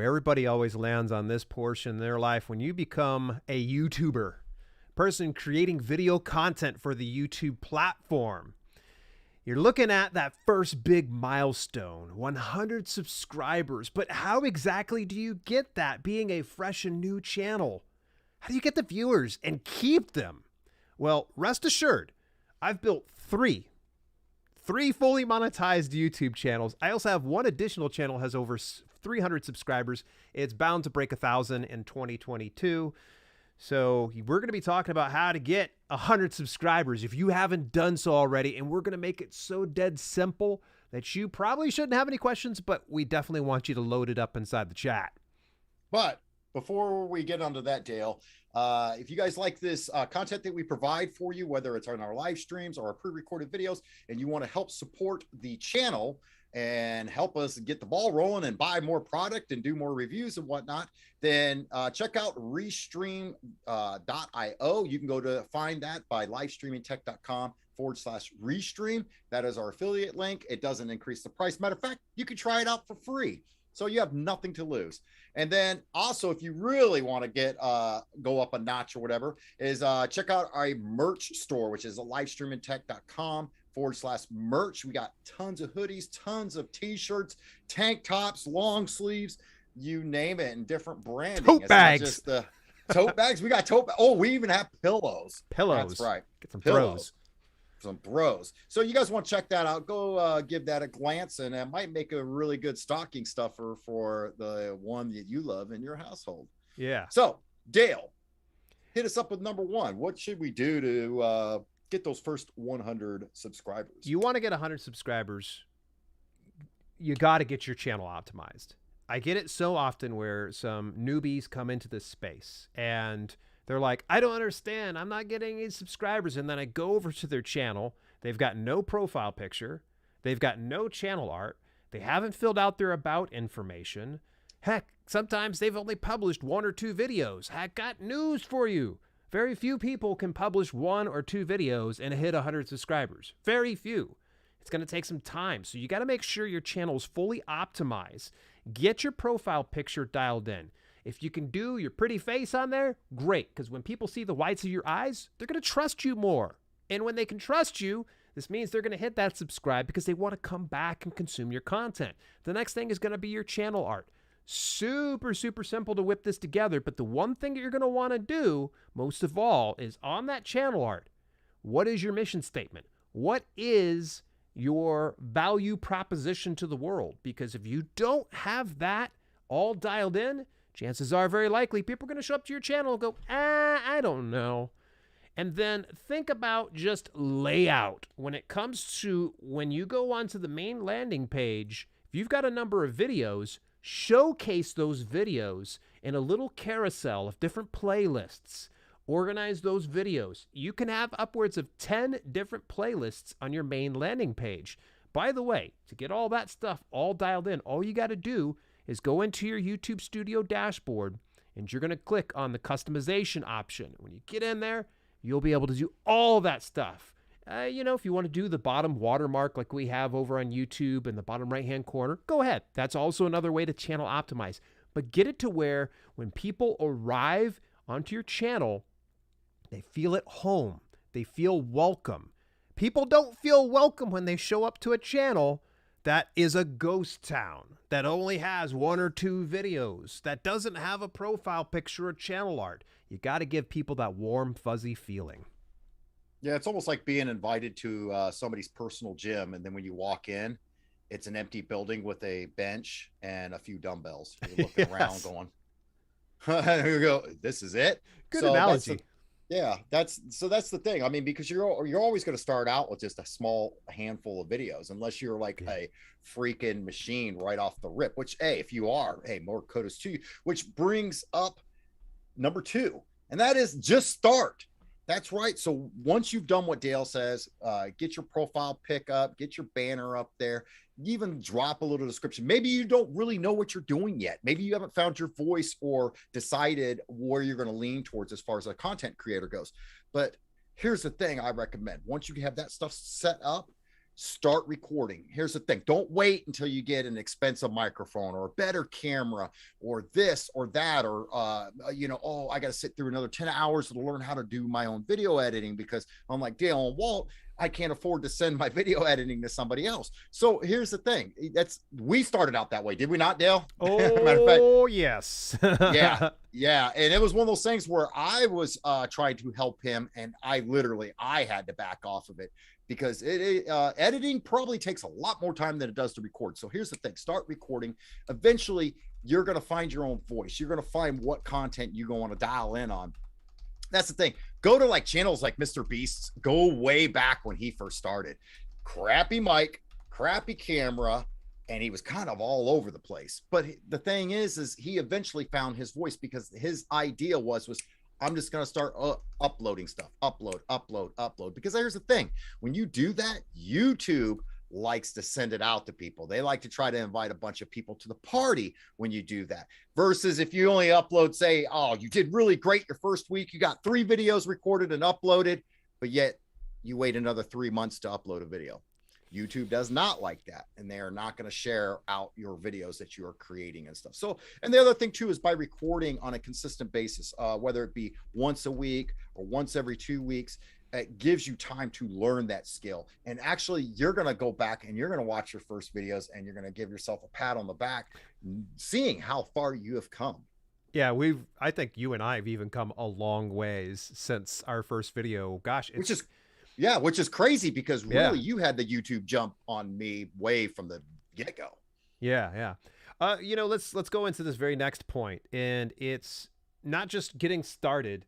everybody always lands on this portion in their life when you become a YouTuber, person creating video content for the YouTube platform. You're looking at that first big milestone, 100 subscribers. But how exactly do you get that being a fresh and new channel? How do you get the viewers and keep them? Well, rest assured, I've built three fully monetized YouTube channels. I also have one additional channel, has over 300 subscribers. It's bound to break 1,000 in 2022. So we're going to be talking about how to get 100 subscribers if you haven't done so already. And we're going to make it so dead simple that you probably shouldn't have any questions, but we definitely want you to load it up inside the chat. But before we get onto that, Dale, if you guys like this content that we provide for you, whether it's on our live streams or our pre-recorded videos, and you want to help support the channel and help us get the ball rolling and buy more product and do more reviews and whatnot, then check out restream.io. You can go to find that by livestreamingtech.com/restream. That is our affiliate link. It doesn't increase the price. Matter of fact, you can try it out for free. So you have nothing to lose. And then also, if you really want to get go up a notch or whatever, is check out our merch store, which is livestreamingtech.com/merch. We got tons of hoodies, tons of t-shirts, tank tops, long sleeves, you name it, and different branding. Tote bags. It's not just the tote bags. We got tote bags. Oh, we even have pillows. That's right. Get some pillows. Some bros. So you guys want to check that out, go give that a glance, and it might make a really good stocking stuffer for the one that you love in your household. Yeah. So Dale, hit us up with number one. What should we do to get those first 100 subscribers? You want to get 100 subscribers, you got to get your channel optimized. I get it so often where some newbies come into this space and they're like, I don't understand. I'm not getting any subscribers. And then I go over to their channel. They've got no profile picture. They've got no channel art. They haven't filled out their about information. Heck, sometimes they've only published 1 or 2 videos. I got news for you. Very few people can publish 1 or 2 videos and hit 100 subscribers. Very few. It's going to take some time. So you got to make sure your channel is fully optimized. Get your profile picture dialed in. If you can do your pretty face on there, great. Because when people see the whites of your eyes, they're going to trust you more. And when they can trust you, this means they're going to hit that subscribe because they want to come back and consume your content. The next thing is going to be your channel art. Super, super simple to whip this together. But the one thing that you're going to want to do, most of all, is on that channel art, what is your mission statement? What is your value proposition to the world? Because if you don't have that all dialed in, chances are very likely people are going to show up to your channel and go, I don't know. And then think about just layout. When it comes to when you go onto the main landing page, if you've got a number of videos, showcase those videos in a little carousel of different playlists. Organize those videos. You can have upwards of 10 different playlists on your main landing page. By the way, to get all that stuff all dialed in, all you got to do is go into your YouTube Studio dashboard and you're going to click on the customization option. When you get in there, you'll be able to do all that stuff. If you want to do the bottom watermark like we have over on YouTube in the bottom right-hand corner, go ahead. That's also another way to channel optimize. But get it to where when people arrive onto your channel, they feel at home. They feel welcome. People don't feel welcome when they show up to a channel that is a ghost town, that only has 1 or 2 videos, that doesn't have a profile picture or channel art. You got to give people that warm, fuzzy feeling. Yeah, it's almost like being invited to somebody's personal gym, and then when you walk in, it's an empty building with a bench and a few dumbbells. You're looking around going, you go, this is it? Good analogy. Yeah, that's the thing. I mean, because you're always going to start out with just a small handful of videos, unless you're like a freaking machine right off the rip, which, hey, if you are, hey, more kudos to you, which brings up number 2, and that is just start. That's right. So once you've done what Dale says, get your profile pic up, get your banner up there, even drop a little description. Maybe you don't really know what you're doing yet. Maybe you haven't found your voice or decided where you're going to lean towards as far as a content creator goes. But here's the thing I recommend. Once you have that stuff set up, start recording. Here's the thing. Don't wait until you get an expensive microphone or a better camera or this or that, or, oh, I got to sit through another 10 hours to learn how to do my own video editing because I'm like Dale and Walt, I can't afford to send my video editing to somebody else. So here's the thing. We started out that way. Did we not, Dale? Oh, yes. Yeah. And it was one of those things where I was trying to help him, and I had to back off of it because editing probably takes a lot more time than it does to record. So here's the thing. Start recording. Eventually, you're going to find your own voice. You're going to find what content you're going to dial in on. That's the thing. Go to like channels like Mr. Beast's. Go way back when he first started. Crappy mic, crappy camera, and he was kind of all over the place. But the thing is he eventually found his voice because his idea was I'm just going to start uploading stuff. Upload. Because here's the thing. When you do that, YouTube likes to send it out to people. They like to try to invite a bunch of people to the party when you do that. Versus if you only upload, say, oh, you did really great your first week. You got 3 videos recorded and uploaded, but yet you wait another 3 months to upload a video. YouTube does not like that, and they are not going to share out your videos that you are creating and stuff. So, and the other thing too is by recording on a consistent basis, whether it be once a week or once every 2 weeks, it gives you time to learn that skill. And actually, you're going to go back and you're going to watch your first videos, and you're going to give yourself a pat on the back, seeing how far you have come. Yeah, I think you and I have even come a long ways since our first video. Gosh, which is crazy because really you had the YouTube jump on me way from the get-go. Yeah. Let's go into this very next point, and it's not just getting started,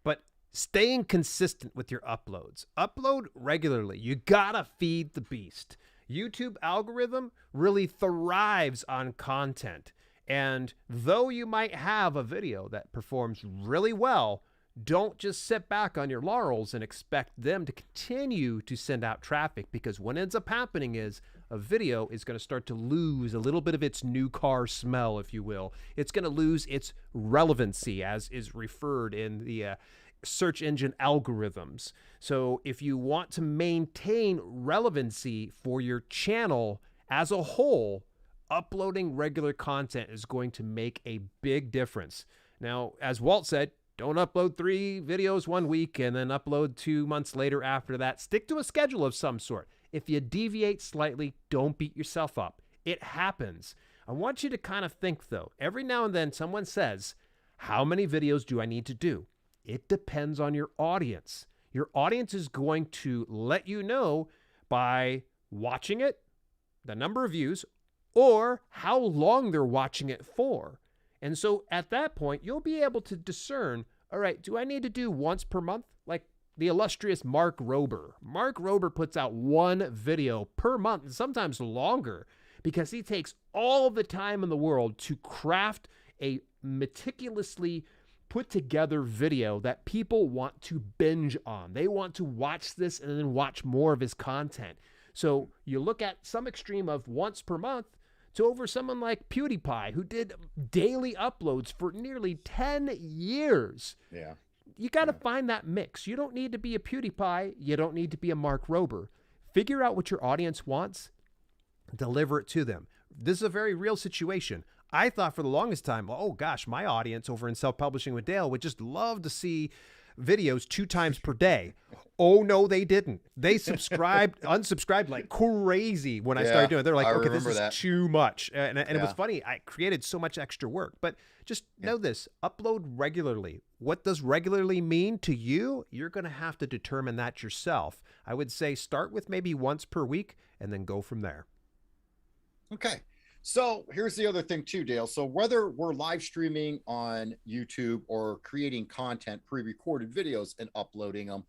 but staying consistent with your uploads. Upload regularly. You gotta feed the beast. YouTube algorithm really thrives on content. And though you might have a video that performs really well, don't just sit back on your laurels and expect them to continue to send out traffic, because what ends up happening is a video is going to start to lose a little bit of its new car smell, if you will. It's going to lose its relevancy, as is referred in the search engine algorithms. So if you want to maintain relevancy for your channel as a whole, uploading regular content is going to make a big difference. Now, as Walt said, don't upload 3 videos 1 week and then upload 2 months later after that. Stick to a schedule of some sort. If you deviate slightly, don't beat yourself up. It happens. I want you to kind of think, though. Every now and then someone says, how many videos do I need to do? It depends on your audience. Your audience is going to let you know by watching it, the number of views, or how long they're watching it for. And so at that point, you'll be able to discern, all right, do I need to do once per month? Like the illustrious Mark Rober. Mark Rober puts out 1 video per month, and sometimes longer, because he takes all the time in the world to craft a meticulously put together video that people want to binge on. They want to watch this and then watch more of his content. So you look at some extreme of once per month to over someone like PewDiePie, who did daily uploads for nearly 10 years. Yeah. You got to find that mix. You don't need to be a PewDiePie. You don't need to be a Mark Rober. Figure out what your audience wants, deliver it to them. This is a very real situation. I thought for the longest time, oh gosh, my audience over in Self-Publishing with Dale would just love to see videos 2 times per day. Oh no, they didn't. They unsubscribed like crazy when I started doing it. They're like, okay, this is too much. And it was funny. I created so much extra work, but just know this, upload regularly. What does regularly mean to you? You're going to have to determine that yourself. I would say start with maybe once per week and then go from there. Okay. So here's the other thing too, Dale. So whether we're live streaming on YouTube or creating content, pre-recorded videos and uploading them,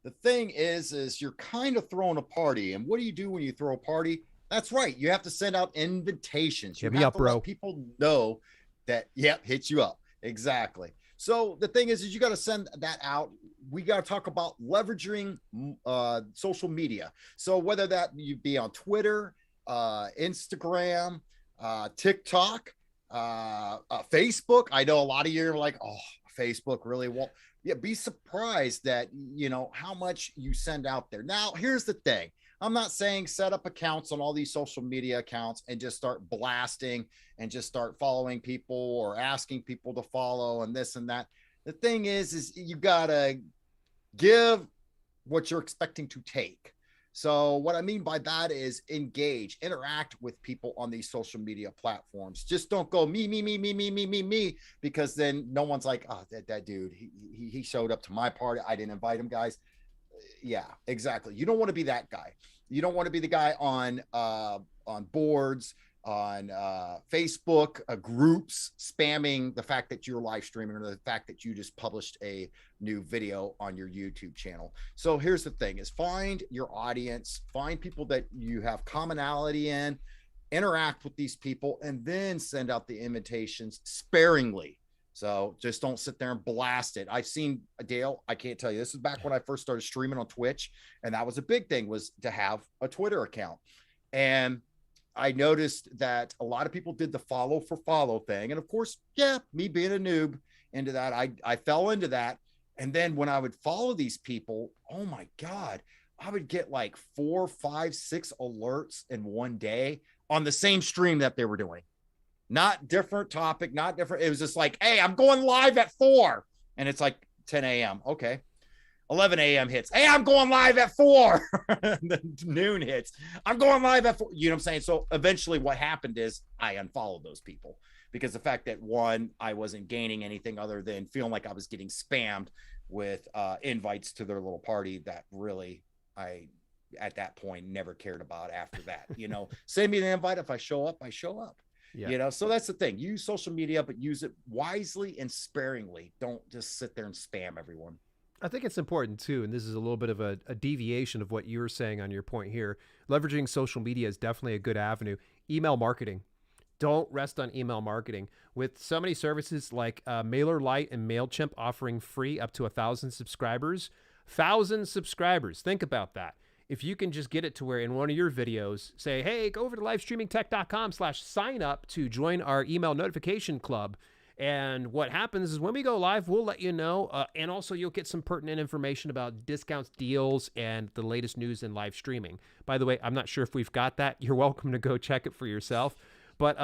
the thing is you're kind of throwing a party. And what do you do when you throw a party? That's right. You have to send out invitations. Hit me up, bro. Let people know that, hit you up. Exactly. So the thing is you got to send that out. We got to talk about leveraging social media. So whether that you be on Twitter, Instagram, TikTok, Facebook. I know a lot of you are like, oh, Facebook really won't. Yeah, be surprised that, how much you send out there. Now, here's the thing. I'm not saying set up accounts on all these social media accounts and just start blasting and just start following people or asking people to follow and this and that. The thing is you gotta give what you're expecting to take. So what I mean by that is engage, interact with people on these social media platforms. Just don't go me, because then no one's like, oh, that dude, he showed up to my party. I didn't invite him, guys. Yeah, exactly. You don't want to be that guy. You don't want to be the guy on boards, on Facebook groups, spamming the fact that you're live streaming or the fact that you just published a new video on your YouTube channel. So here's the thing: is find your audience, find people that you have commonality in, interact with these people, and then send out the invitations sparingly. So just don't sit there and blast it. I've seen, Dale, I can't tell you, this is back when I first started streaming on Twitch, and that was a big thing, was to have a Twitter account. And I noticed that a lot of people did the follow for follow thing. And of course, yeah, me being a noob into that, I fell into that. And then when I would follow these people, oh my God, I would get like 4, 5, 6 alerts in one day on the same stream that they were doing. Not different topic, not different. It was just like, hey, I'm going live at 4. And it's like 10 a.m. Okay. 11 a.m. hits. Hey, I'm going live at 4. Then noon hits. I'm going live at 4. You know what I'm saying? So eventually what happened is I unfollowed those people because the fact that, one, I wasn't gaining anything other than feeling like I was getting spammed with invites to their little party that really I, at that point, never cared about after that. You know, send me the invite. If I show up, I show up. Yeah. You know, so that's the thing. Use social media, but use it wisely and sparingly. Don't just sit there and spam everyone. I think it's important too, and this is a little bit of a deviation of what you were saying on your point here. Leveraging social media is definitely a good avenue. Email marketing. Don't rest on email marketing. With so many services like MailerLite and MailChimp offering free up to 1,000 subscribers. 1,000 subscribers. Think about that. If you can just get it to where in one of your videos, say, hey, go over to livestreamingtech.com/sign up to join our email notification club. And what happens is when we go live, we'll let you know. And also you'll get some pertinent information about discounts, deals, and the latest news in live streaming. By the way, I'm not sure if we've got that. You're welcome to go check it for yourself. But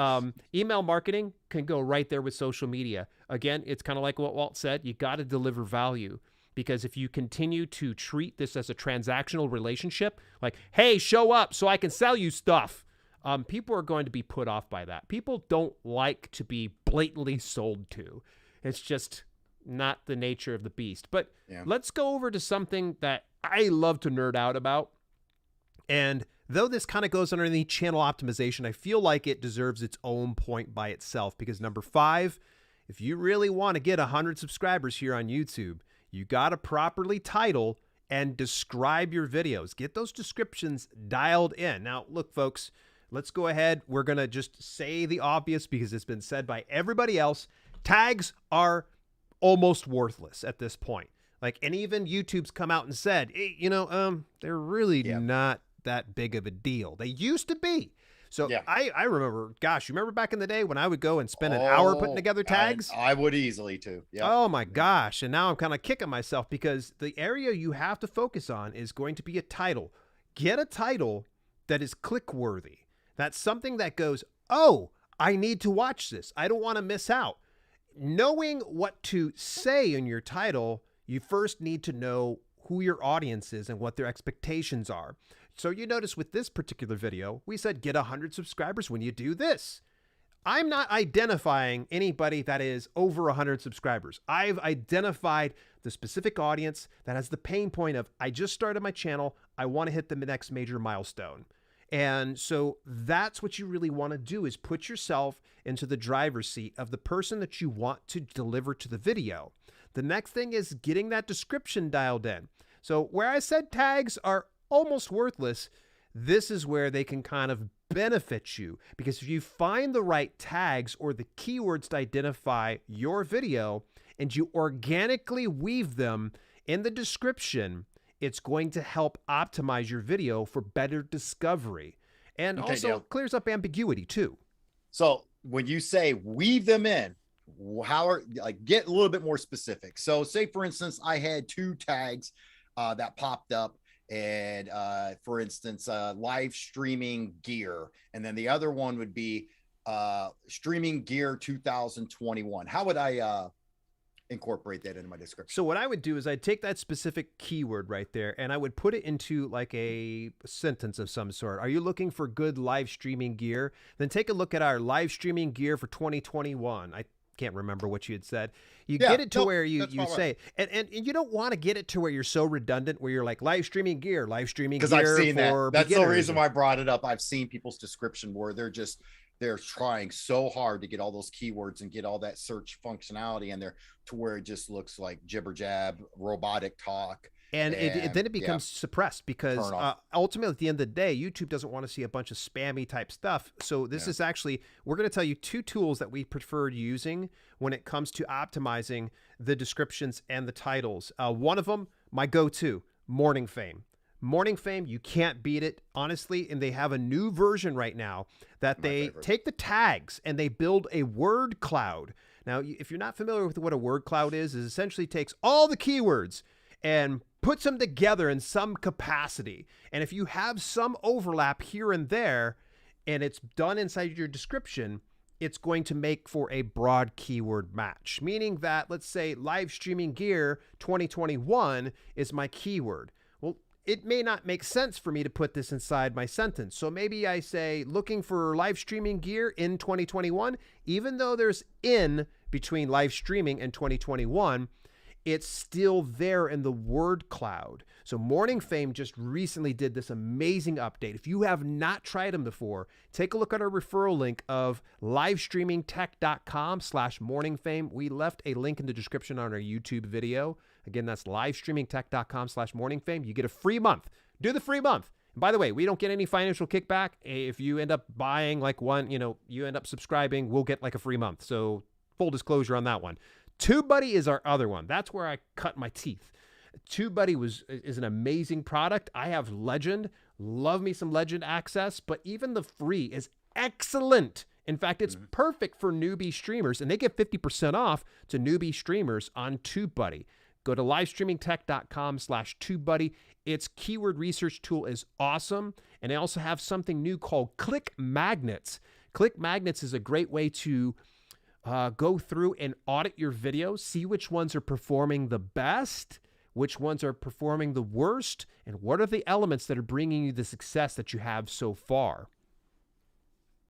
email marketing can go right there with social media. Again, it's kind of like what Walt said. You got to deliver value. Because if you continue to treat this as a transactional relationship, like, hey, show up so I can sell you stuff, people are going to be put off by that. People don't like to be blatantly sold to. It's just not the nature of the beast. But let's go over to something that I love to nerd out about. And though this kind of goes underneath channel optimization, I feel like it deserves its own point by itself. Because number 5, if you really want to get 100 subscribers here on YouTube, you got to properly title and describe your videos. Get those descriptions dialed in. Now, look, folks, let's go ahead. We're going to just say the obvious because it's been said by everybody else. Tags are almost worthless at this point. Like, and even YouTube's come out and said, hey, you know, they're really not that big of a deal. They used to be. So I remember, gosh, you remember back in the day when I would go and spend an hour putting together tags? I would easily too. Yeah. Oh my gosh. And now I'm kind of kicking myself because the area you have to focus on is going to be a title. Get a title that is click worthy. That's something that goes, oh, I need to watch this. I don't want to miss out. Knowing what to say in your title, you first need to know who your audience is and what their expectations are. So you notice with this particular video, we said get 100 subscribers when you do this. I'm not identifying anybody that is over 100 subscribers. I've identified the specific audience that has the pain point of, I just started my channel. I want to hit the next major milestone. And so that's what you really want to do, is put yourself into the driver's seat of the person that you want to deliver to the video. The next thing is getting that description dialed in. So where I said tags are almost worthless, this is where they can kind of benefit you, because if you find the right tags or the keywords to identify your video and you organically weave them in the description, it's going to help optimize your video for better discovery, and also clears up ambiguity too. So when you say weave them in, how are, like, get a little bit more specific. So say for instance, I had 2 tags that popped up, and for instance, live streaming gear, and then the other one would be streaming gear 2021. How would I incorporate that into my description? So what I would do is I'd take that specific keyword right there and I would put it into like a sentence of some sort. Are you looking for good live streaming gear? Then take a look at our live streaming gear for 2021. I can't remember what you had said. You get it to where you say, and you don't want to get it to where you're so redundant where you're like live streaming gear, because I've seen that. That's the reason why I brought it up. I've seen people's description where they're trying so hard to get all those keywords and get all that search functionality in there to where it just looks like jibber jab, robotic talk. And then it becomes suppressed because ultimately at the end of the day, YouTube doesn't want to see a bunch of spammy type stuff. So this is actually, we're going to tell you 2 tools that we prefer using when it comes to optimizing the descriptions and the titles. One of them, my go-to, Morning Fame. Morning Fame, you can't beat it, honestly, and they have a new version right now that they take the tags and they build a word cloud. Now, if you're not familiar with what a word cloud is, it essentially takes all the keywords and puts them together in some capacity. And if you have some overlap here and there, and it's done inside your description, it's going to make for a broad keyword match, meaning that, let's say, live streaming gear 2021 is my keyword. It may not make sense for me to put this inside my sentence. So maybe I say looking for live streaming gear in 2021, even though there's in between live streaming and 2021, it's still there in the word cloud. So Morning Fame just recently did this amazing update. If you have not tried them before, take a look at our referral link of livestreamingtech.com/morningfame. We left a link in the description on our YouTube video. Again, that's livestreamingtech.com/morningfame. You get a free month. Do the free month. And by the way, we don't get any financial kickback. If you end up buying like one, you end up subscribing, we'll get like a free month. So full disclosure on that one. TubeBuddy is our other one. That's where I cut my teeth. TubeBuddy is an amazing product. I have Legend. Love me some Legend access, but even the free is excellent. In fact, it's perfect for newbie streamers, and they get 50% off to newbie streamers on TubeBuddy. Go to livestreamingtech.com/TubeBuddy. Its keyword research tool is awesome. And they also have something new called Click Magnets. Click Magnets is a great way to go through and audit your videos, see which ones are performing the best, which ones are performing the worst, and what are the elements that are bringing you the success that you have so far.